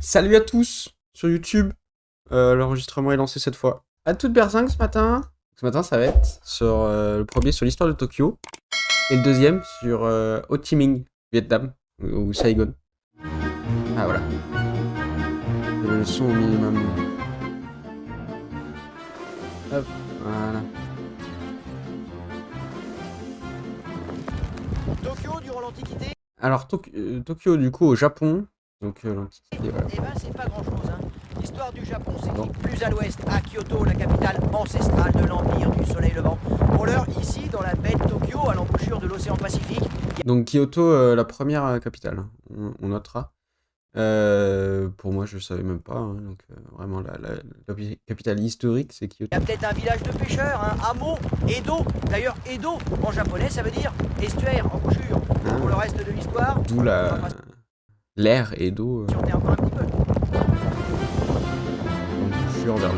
Salut à tous sur YouTube. L'enregistrement est lancé cette fois. À toute berzingue ce matin. Ce matin, ça va être sur le premier sur l'histoire de Tokyo et le deuxième sur Ho Chi Minh, Vietnam ou Saigon. Ah voilà. Le son au minimum. Hop, voilà. Tokyo durant l'Antiquité, Alors Tokyo du coup au Japon. Donc l'Antiquité, voilà. eh ben c'est pas grand chose. L'histoire du Japon c'est Bon. plus à l'ouest, à Kyoto, la capitale ancestrale de l'Empire du Soleil Levant. Pour l'heure, ici, dans la baie de Tokyo, à l'embouchure de l'océan Pacifique, Donc Kyoto, la première capitale, hein, on notera. Pour moi, je savais même pas, hein, donc vraiment la capitale historique, c'est il y a Kyoto. peut-être un village de pêcheurs, un hameau, Edo. D'ailleurs, Edo, en japonais, ça veut dire estuaire, embouchure. Hein, Pour le reste de l'histoire, d'où on va pas l'air et d'eau chanter encore un petit peu. embouchure vers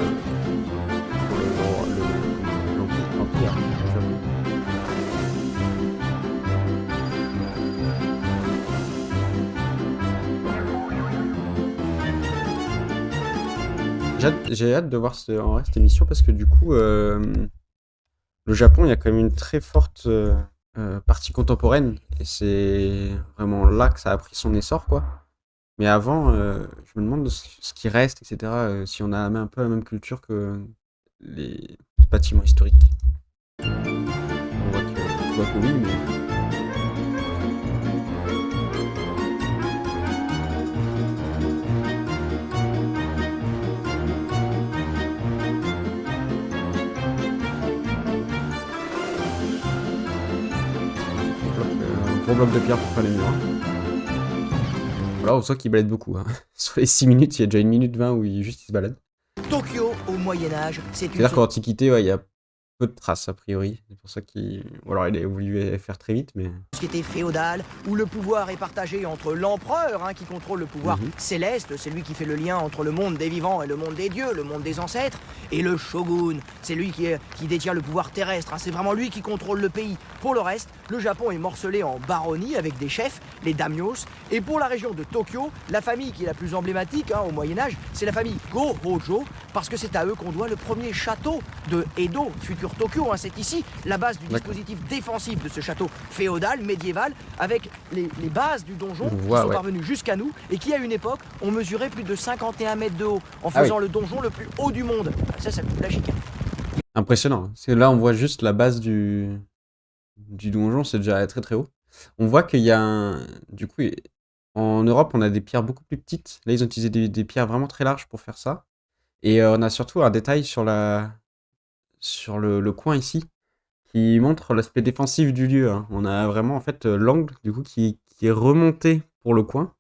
l'empire japonais. J'ai hâte de voir en vrai, cette émission parce que du coup, le Japon, il y a quand même une très forte partie contemporaine et c'est vraiment là que ça a pris son essor, quoi. Mais avant, je me demande ce qui reste, etc. Si on a un peu la même culture que les bâtiments historiques. On voit que oui, mais un gros bloc de pierre pour faire les murs, hein. Voilà, on sent qu'il balade beaucoup, hein. Sur les 6 minutes, il y a déjà 1 minute 20 où il se balade. Tokyo, au Moyen-Âge, c'est une C'est-à-dire qu'en Antiquité, ouais, il y a peu de traces, a priori. C'est pour ça qu'il. Ou alors il a voulu faire très vite, mais. société féodale où le pouvoir est partagé entre l'empereur qui contrôle le pouvoir Mhm. céleste, c'est lui qui fait le lien entre le monde des vivants et le monde des dieux, le monde des ancêtres, et le shogun, c'est lui qui détient le pouvoir terrestre, c'est vraiment lui qui contrôle le pays. Pour le reste, le Japon est morcelé en baronnies avec des chefs, les daimyos, et pour la région de Tokyo, la famille qui est la plus emblématique au Moyen-Âge, c'est la famille Go-Hojo, parce que c'est à eux qu'on doit le premier château de Edo, futur Tokyo, c'est ici la base du D'accord. dispositif défensif de ce château féodal, médiéval, avec les bases du donjon On qui voit, sont ouais. parvenues jusqu'à nous et qui, à une époque, ont mesuré plus de 51 mètres de haut, en Ah oui, faisant le donjon le plus haut du monde. Ça coûte la chic. impressionnant, hein. Parce que là, on voit juste la base du donjon, c'est déjà très très haut. On voit qu'il y a un. Du coup, en Europe, on a des pierres beaucoup plus petites. Là, ils ont utilisé des pierres vraiment très larges pour faire ça. Et on a surtout un détail sur le coin ici qui montre l'aspect défensif du lieu, hein. On a vraiment en fait l'angle du coup qui est remonté pour le coin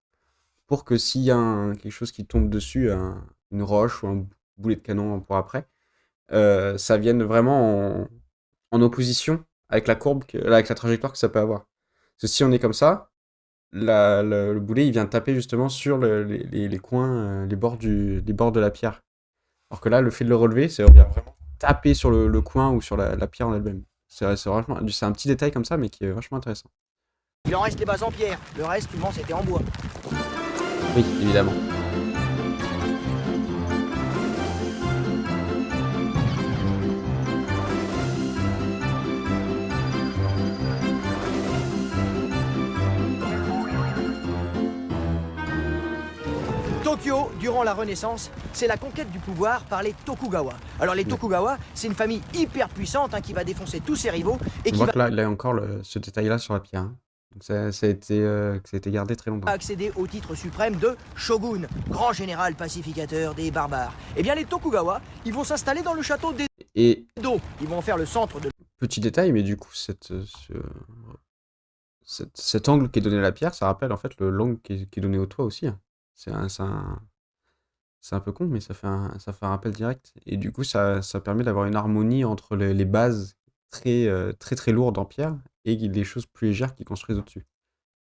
pour que s'il y a quelque chose qui tombe dessus, une roche ou un boulet de canon pour après, ça vienne vraiment en opposition avec la courbe, avec la trajectoire que ça peut avoir. Parce que si on est comme ça, le boulet il vient taper justement sur les coins, les bords de la pierre. Alors que là, le fait de le relever, c'est vient vraiment taper sur le coin ou sur la pierre en elle-même. C'est un petit détail comme ça, mais qui est vachement intéressant. Il en reste les bases en pierre, le reste, souvent, c'était en bois. Oui, évidemment. Tokyo, durant la Renaissance, c'est la conquête du pouvoir par les Tokugawa. Alors les D'accord. Tokugawa, c'est une famille hyper puissante qui va défoncer tous ses rivaux et On qui voit va que là, il y a encore ce détail-là sur la pierre, hein. Donc ça a été gardé très longtemps. accéder au titre suprême de shogun, grand général pacificateur des barbares. Eh bien les Tokugawa, ils vont s'installer dans le château Et d'Edo. Ils vont en faire le centre de petit détail, mais du coup, cet angle qui est donné à la pierre, ça rappelle en fait l'angle qui est donné au toit aussi, hein. C'est un peu con, mais ça fait un rappel direct. Et du coup, ça permet d'avoir une harmonie entre les bases très, très, très lourdes en pierre et les choses plus légères qui construisent au-dessus.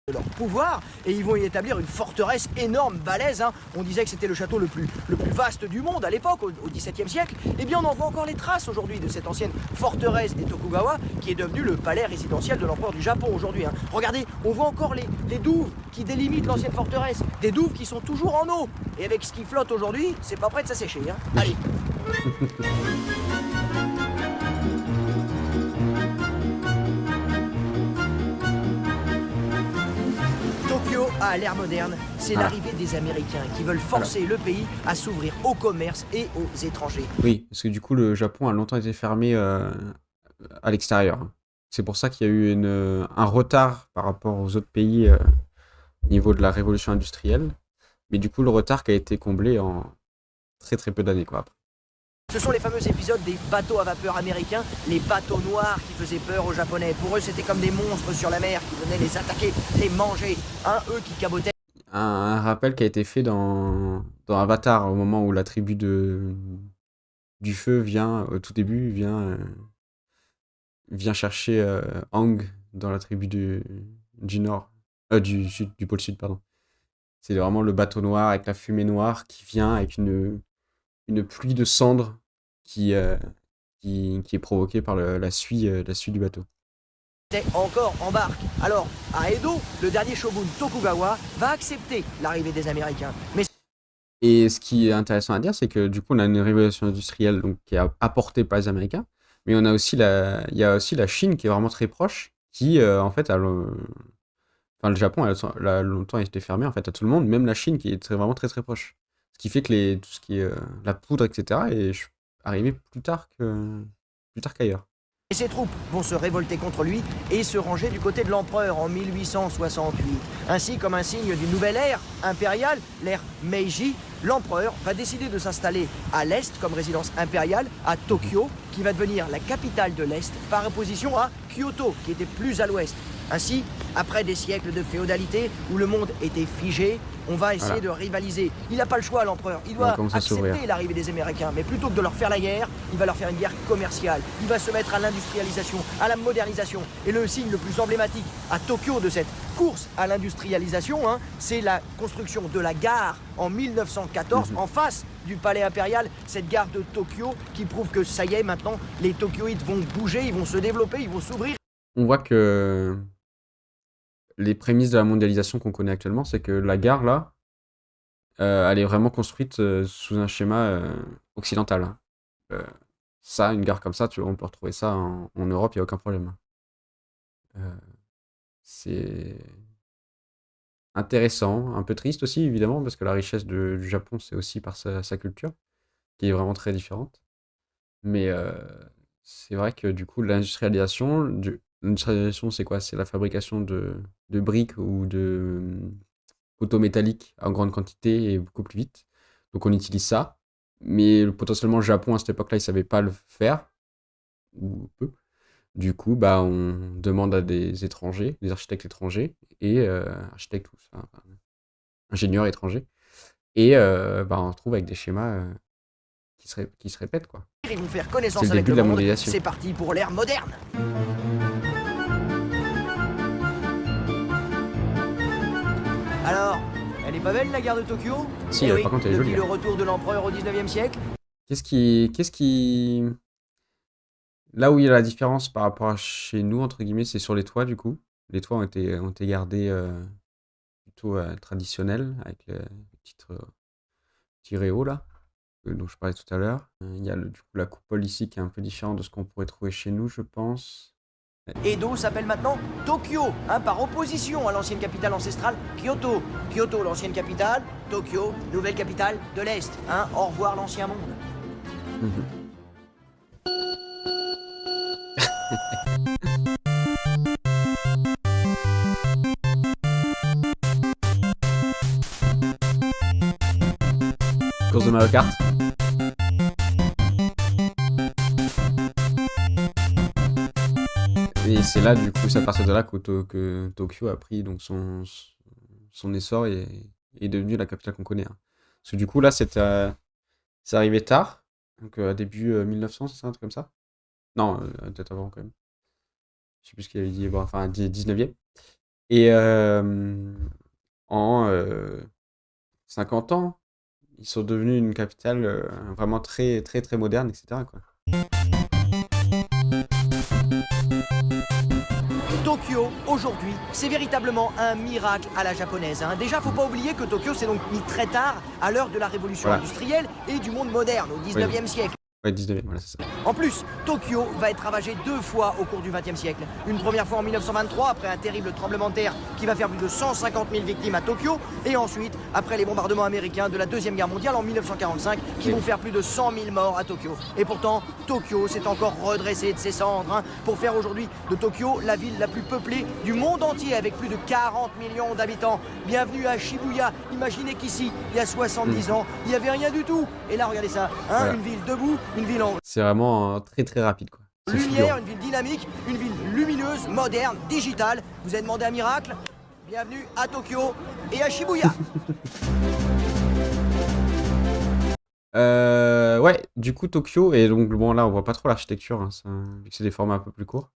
de leur pouvoir et ils vont y établir une forteresse énorme, balèze. Hein. On disait que c'était le château le plus vaste du monde à l'époque, au XVIIe siècle. Eh bien, on en voit encore les traces aujourd'hui de cette ancienne forteresse des Tokugawa qui est devenue le palais résidentiel de l'empereur du Japon aujourd'hui. Hein. Regardez, on voit encore les douves qui délimitent l'ancienne forteresse. Des douves qui sont toujours en eau. Et avec ce qui flotte aujourd'hui, c'est pas prêt de s'assécher. Hein. Allez. Tokyo à l'ère moderne, c'est Voilà. l'arrivée des Américains qui veulent forcer le pays à s'ouvrir au commerce et aux étrangers. Oui, parce que du coup, le Japon a longtemps été fermé à l'extérieur. C'est pour ça qu'il y a eu un retard par rapport aux autres pays au niveau de la révolution industrielle. Mais du coup, le retard qui a été comblé en très très peu d'années, quoi, après. Ce sont les fameux épisodes des bateaux à vapeur américains, les bateaux noirs qui faisaient peur aux Japonais. Pour eux, c'était comme des monstres sur la mer qui venaient les attaquer, les manger. Hein, eux qui cabotaient Un rappel qui a été fait dans Avatar, au moment où la tribu du feu vient, au tout début, vient chercher Aang dans la tribu du nord, du sud, du pôle sud, pardon. C'est vraiment le bateau noir avec la fumée noire qui vient avec une pluie de cendres qui est provoquée par la suie du bateau. encore en barque. Alors, à Edo, le dernier shogun Tokugawa va accepter l'arrivée des Américains. Mais Et ce qui est intéressant à dire, c'est que du coup, on a une révolution industrielle donc, qui est apportée par les Américains, mais il y a aussi la Chine qui est vraiment très proche, qui en fait, enfin, le Japon a longtemps été fermé en fait à tout le monde, même la Chine qui est vraiment très très proche. Ce qui fait que tout ce qui est la poudre, etc., est arrivé plus tard qu'ailleurs. ses troupes vont se révolter contre lui et se ranger du côté de l'empereur en 1868. Ainsi, comme un signe d'une nouvelle ère impériale, l'ère Meiji, l'empereur va décider de s'installer à l'est comme résidence impériale, à Tokyo, qui va devenir la capitale de l'est, par opposition à Kyoto, qui était plus à l'ouest. Ainsi, après des siècles de féodalité où le monde était figé, on va essayer de rivaliser. Il n'a pas le choix, l'empereur. Il doit accepter l'arrivée des Américains. Mais plutôt que de leur faire la guerre, il va leur faire une guerre commerciale. Il va se mettre à l'industrialisation, à la modernisation. Et le signe le plus emblématique à Tokyo de cette course à l'industrialisation, hein, c'est la construction de la gare en 1914 en face du palais impérial. Cette gare de Tokyo qui prouve que ça y est, maintenant, les Tokyoïtes vont bouger, ils vont se développer, ils vont s'ouvrir. On voit que les prémices de la mondialisation qu'on connaît actuellement, c'est que la gare, là, elle est vraiment construite sous un schéma occidental. Hein. Ça, une gare comme ça, on peut retrouver ça en Europe, il n'y a aucun problème. C'est intéressant, un peu triste aussi, évidemment, parce que la richesse du Japon, c'est aussi par sa culture, qui est vraiment très différente. Mais c'est vrai que du coup, l'industrialisation, c'est quoi? C'est la fabrication de briques ou de poteaux métalliques en grande quantité et beaucoup plus vite. Donc on utilise ça. Mais potentiellement, le Japon, à cette époque-là, il savait pas le faire, ou peu. Du coup, bah, on demande à des étrangers, des architectes étrangers, et architectes ou enfin, ingénieurs étrangers, et bah, on se retrouve avec des schémas qui se répètent, quoi. Ils vont faire C'est connaissance le avec début le de la monde. mondialisation. C'est parti pour l'ère moderne. Alors, elle est pas belle la gare de Tokyo? Si, Eh oui, par contre, elle est depuis jolie. le retour de l'empereur au 19e siècle. Qu'est-ce qui... Là où il y a la différence par rapport à chez nous, entre guillemets, c'est sur les toits, du coup. Les toits ont été gardés plutôt traditionnels, avec le petit réau, là, dont je parlais tout à l'heure. Il y a du coup la coupole ici qui est un peu différente de ce qu'on pourrait trouver chez nous, je pense. Edo s'appelle maintenant Tokyo, hein, par opposition à l'ancienne capitale ancestrale Kyoto. Kyoto, l'ancienne capitale, Tokyo, nouvelle capitale de l'Est. Hein, au revoir l'ancien monde. Mhm. Course de Mario Kart. Et c'est là, du coup, c'est à partir de là que Tokyo a pris donc son essor et est devenu la capitale qu'on connaît. Hein. Parce que du coup, là, c'est arrivé tard, donc début 1900, c'est ça, un truc comme ça? Non, peut-être avant quand même. Je sais plus ce qu'il avait dit, bon, enfin, 19e. Et en 50 ans, ils sont devenus une capitale vraiment très, très, très moderne, etc., quoi. Tokyo, aujourd'hui, c'est véritablement un miracle à la japonaise. Déjà, faut pas oublier que Tokyo s'est donc mis très tard, à l'heure de la révolution Voilà. industrielle et du monde moderne, au 19e siècle. Ouais, 19e, voilà, c'est ça. En plus, Tokyo va être ravagée 2 fois au cours du XXe siècle. Une première fois en 1923, après un terrible tremblement de terre qui va faire plus de 150 000 victimes à Tokyo. Et ensuite, après les bombardements américains de la Deuxième Guerre mondiale en 1945, qui vont faire plus de 100 000 morts à Tokyo. Et pourtant, Tokyo s'est encore redressé de ses cendres, pour faire aujourd'hui de Tokyo la ville la plus peuplée du monde entier, avec plus de 40 millions d'habitants. Bienvenue à Shibuya. Imaginez qu'ici, il y a 70 ans, il n'y avait rien du tout. Et là, regardez ça, Voilà. une ville debout, une ville en C'est vraiment très, très rapide, quoi. C'est lumière, fulgurant. une ville dynamique, une ville lumineuse, moderne, digitale. Vous avez demandé un miracle? Bienvenue à Tokyo et à Shibuya. Ouais, du coup, Tokyo, et donc, bon, là, on voit pas trop l'architecture, hein, vu que c'est des formats un peu plus courts.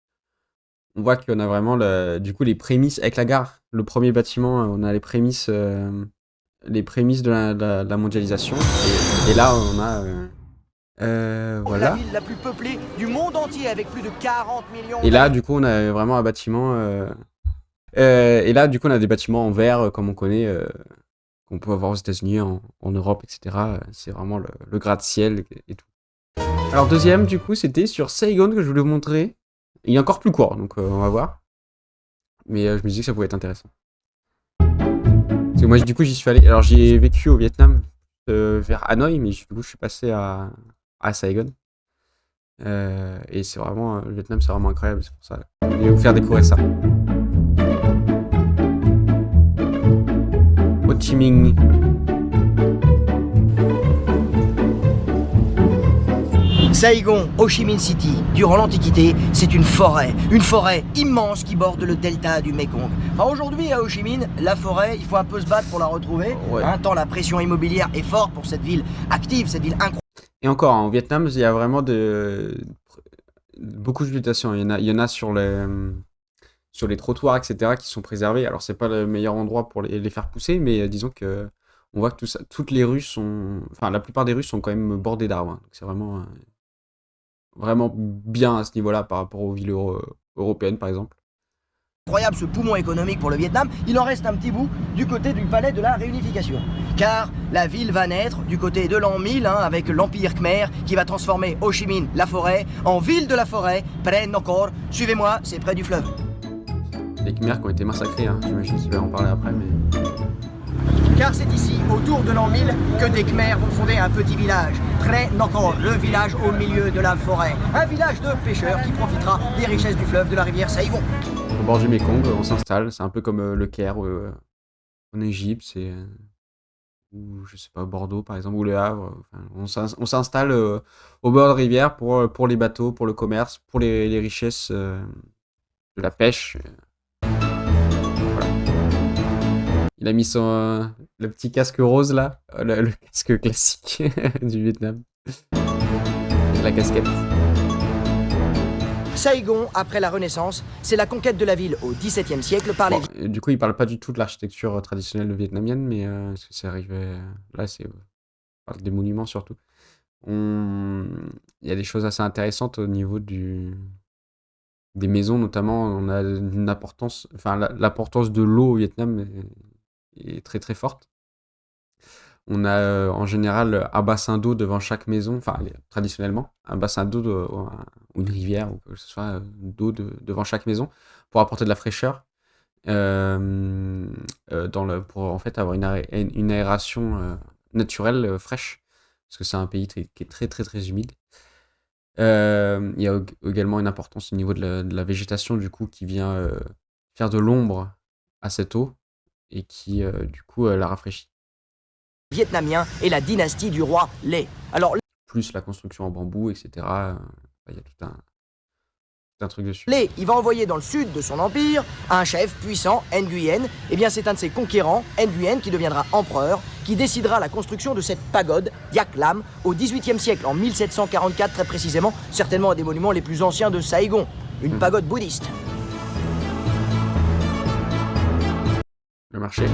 On voit qu'on a vraiment, du coup, les prémices, avec la gare, le premier bâtiment, on a les prémices de la mondialisation. Et là, on a... La voilà. ville la plus peuplée du monde entier, avec plus de 40 millions Et là, du coup, on a vraiment un bâtiment... et là, du coup, on a des bâtiments en verre, comme on connaît, qu'on peut avoir aux États-Unis, en Europe, etc. C'est vraiment le gratte-ciel et tout. Alors, deuxième, du coup, c'était sur Saigon que je voulais vous montrer. Il est encore plus court, donc on va voir. Mais je me disais que ça pouvait être intéressant. Parce que moi, du coup, j'y suis allé. Alors, j'ai vécu au Vietnam, vers Hanoï, mais du coup, je suis passé à Saigon. Et c'est vraiment... le Vietnam, c'est vraiment incroyable, c'est pour ça. Je vais vous faire découvrir ça. Ho Chi Minh. Saigon, Ho Chi Minh City, durant l'Antiquité, c'est une forêt immense qui borde le delta du Mekong. Alors aujourd'hui, à Ho Chi Minh, la forêt, il faut un peu se battre pour la retrouver, Ouais. tant la pression immobilière est forte pour cette ville active, cette ville incroyable. Et encore, hein, au Vietnam, il y a vraiment beaucoup de végétation. Il y en a sur les trottoirs, etc., qui sont préservés. Alors, c'est pas le meilleur endroit pour les faire pousser, mais disons que on voit que tout ça, toutes les rues sont... Enfin, la plupart des rues sont quand même bordées d'arbres, hein. Donc, c'est vraiment, vraiment bien à ce niveau-là par rapport aux villes européennes, par exemple. Incroyable ce poumon économique pour le Vietnam, il en reste un petit bout du côté du palais de la réunification. Car la ville va naître du côté de l'an 1000, avec l'Empire Khmer qui va transformer Ho Chi Minh, la forêt, en ville de la forêt, près Nokor. Suivez-moi, c'est près du fleuve. Les Khmers qui ont été massacrés, hein. J'imagine qu'il va en parler après, mais... Car c'est ici, autour de l'an 1000, que des Khmers vont fonder un petit village, près Nokor, le village au milieu de la forêt. Un village de pêcheurs qui profitera des richesses du fleuve de la rivière Saigon. Au bord du Mekong, on s'installe. C'est un peu comme le Caire en Égypte, ou je sais pas, Bordeaux par exemple, ou Le Havre. Enfin, on s'installe au bord de rivière pour les bateaux, pour le commerce, pour les richesses de la pêche. Voilà. Il a mis le petit casque rose là, le casque classique du Vietnam. Avec la casquette. Saigon, après la Renaissance, c'est la conquête de la ville au XVIIe siècle par les... Bon, du coup, il parle pas du tout de l'architecture traditionnelle vietnamienne, mais est-ce que c'est arrivé... Là, on parle des monuments surtout. Il y a des choses assez intéressantes au niveau des maisons, notamment. On a une importance... Enfin, l'importance de l'eau au Vietnam est très très forte. On a en général un bassin d'eau devant chaque maison, enfin traditionnellement, un bassin d'eau ou une rivière, ou que ce soit d'eau devant chaque maison, pour apporter de la fraîcheur, pour en fait avoir une aération naturelle fraîche, parce que c'est un pays qui est très très très humide. Il y a également une importance au niveau de la végétation, du coup, qui vient faire de l'ombre à cette eau, et qui, du coup, la rafraîchit. Vietnamiens et la dynastie du roi Lê. Alors, Plus la construction en bambou, etc. Il y a tout un truc dessus. Lê, il va envoyer dans le sud de son empire un chef puissant, Nguyen. Eh bien, c'est un de ses conquérants, Nguyen, qui deviendra empereur, qui décidera la construction de cette pagode, Diak Lam, au XVIIIe siècle, en 1744 très précisément, certainement un des monuments les plus anciens de Saigon, une pagode bouddhiste. marché.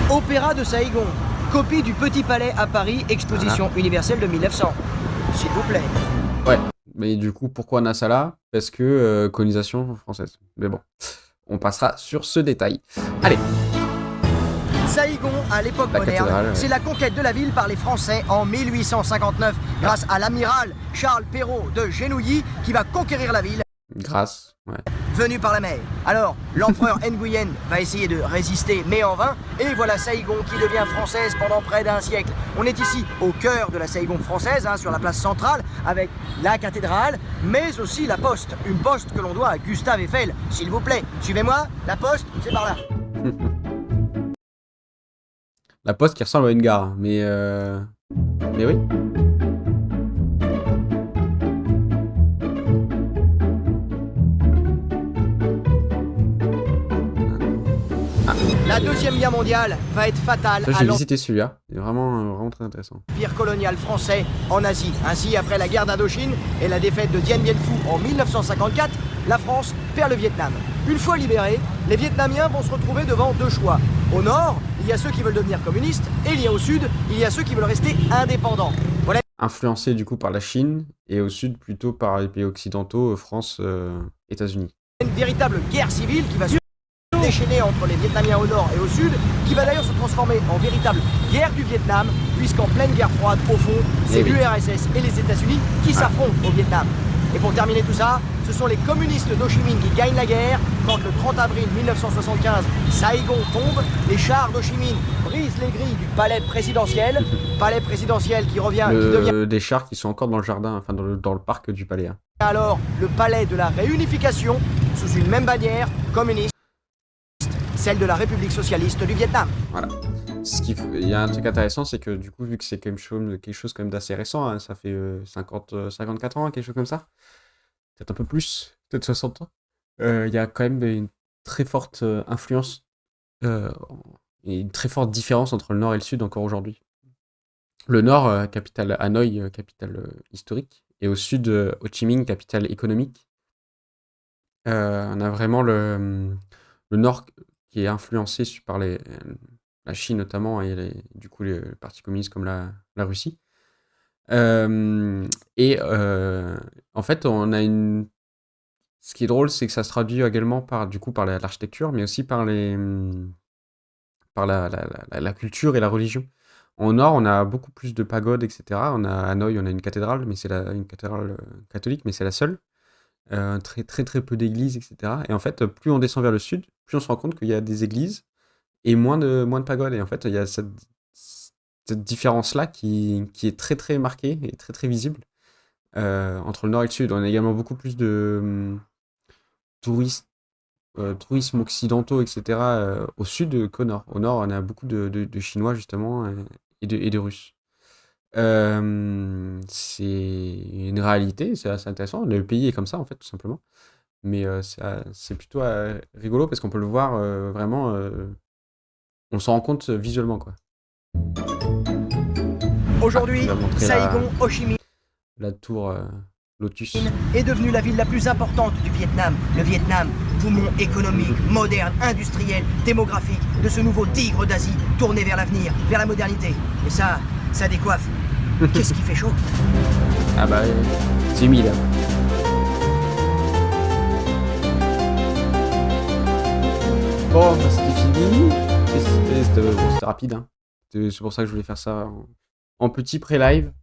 Opéra de Saïgon, copie du Petit Palais à Paris, exposition universelle de 1900. S'il vous plaît. Ouais, mais du coup, pourquoi on a ça là? Parce que colonisation française. Mais bon, on passera sur ce détail. Allez, Saïgon, à l'époque La moderne, cathédrale, ouais. c'est la conquête de la ville par les Français en 1859, grâce à l'amiral Charles Perrault de Genouilly, qui va conquérir la ville, grâce. Ouais. venu par la mer. Alors, l'empereur Nguyen va essayer de résister, mais en vain, et voilà Saïgon qui devient française pendant près d'un siècle. On est ici au cœur de la Saïgon française, sur la place centrale, avec la cathédrale, mais aussi la poste. Une poste que l'on doit à Gustave Eiffel. S'il vous plaît, suivez-moi, la poste, c'est par là. La poste qui ressemble à une gare, mais oui. La Deuxième Guerre mondiale va être fatale Ça, à j'ai visité celui-là. Il est vraiment très intéressant. l'empire colonial français en Asie. Ainsi, après la guerre d'Indochine et la défaite de Dien Bien Phu en 1954, la France perd le Vietnam. Une fois libérés, les Vietnamiens vont se retrouver devant deux choix. Au nord, il y a ceux qui veulent devenir communistes, et il y a au sud, il y a ceux qui veulent rester indépendants. Voilà Influencé du coup par la Chine et au sud plutôt par les pays occidentaux, France, États-Unis. une véritable guerre civile qui va se déchaîner entre les Vietnamiens au nord et au sud, qui va d'ailleurs se transformer en véritable guerre du Vietnam, puisqu'en pleine guerre froide, au fond, c'est oui. l'URSS et les États-Unis qui s'affrontent au Vietnam. Et pour terminer tout ça, ce sont les communistes d'Ho Chi Minh qui gagnent la guerre quand le 30 avril 1975, Saïgon tombe, les chars d'Ho Chi Minh brisent les grilles du palais présidentiel qui revient, qui devient Des chars qui sont encore dans le jardin, enfin dans le parc du palais. Hein. alors le palais de la réunification sous une même bannière communiste, celle de la République socialiste du Vietnam. Voilà. Il y a un truc intéressant, c'est que du coup, vu que c'est quelque chose quand même d'assez récent, hein, ça fait 54 ans, quelque chose comme ça, peut-être un peu plus, peut-être 60 ans, il y a quand même une très forte influence et une très forte différence entre le Nord et le Sud encore aujourd'hui. Le Nord, capitale Hanoï, capitale historique, et au Sud, Ho Chi Minh, capitale économique. On a vraiment le Nord qui est influencé par la Chine notamment et du coup les partis communistes comme la Russie. En fait, on a ce qui est drôle, c'est que ça se traduit également par l'architecture, mais aussi par la culture et la religion. Au nord, on a beaucoup plus de pagodes, etc. On a à Hanoï, on a une cathédrale, mais c'est une cathédrale catholique, mais c'est la seule. Très très très peu d'églises, etc. Et en fait, plus on descend vers le sud, plus on se rend compte qu'il y a des églises et moins de pagodes. Et en fait, il y a cette différence-là qui est très très marquée et très très visible entre le nord et le sud. On a également beaucoup plus de tourisme occidentaux, etc. Au sud qu'au nord. Au nord, on a beaucoup de Chinois, justement, et de Russes. C'est une réalité, c'est assez intéressant. Le pays est comme ça, en fait, tout simplement. Mais c'est plutôt rigolo parce qu'on peut le voir vraiment. On s'en rend compte visuellement, quoi. Aujourd'hui, on va montrer Saïgon, Ho Chi Minh La tour Lotus. est devenue la ville la plus importante du Vietnam. Le Vietnam, poumon économique, moderne, industriel, démographique, de ce nouveau tigre d'Asie tourné vers l'avenir, vers la modernité. Et ça décoiffe. Qu'est-ce qui fait chaud? Ah bah, c'est humide. Bon, bah, c'était fini. C'était rapide. Hein. C'est pour ça que je voulais faire ça en petit pré-live.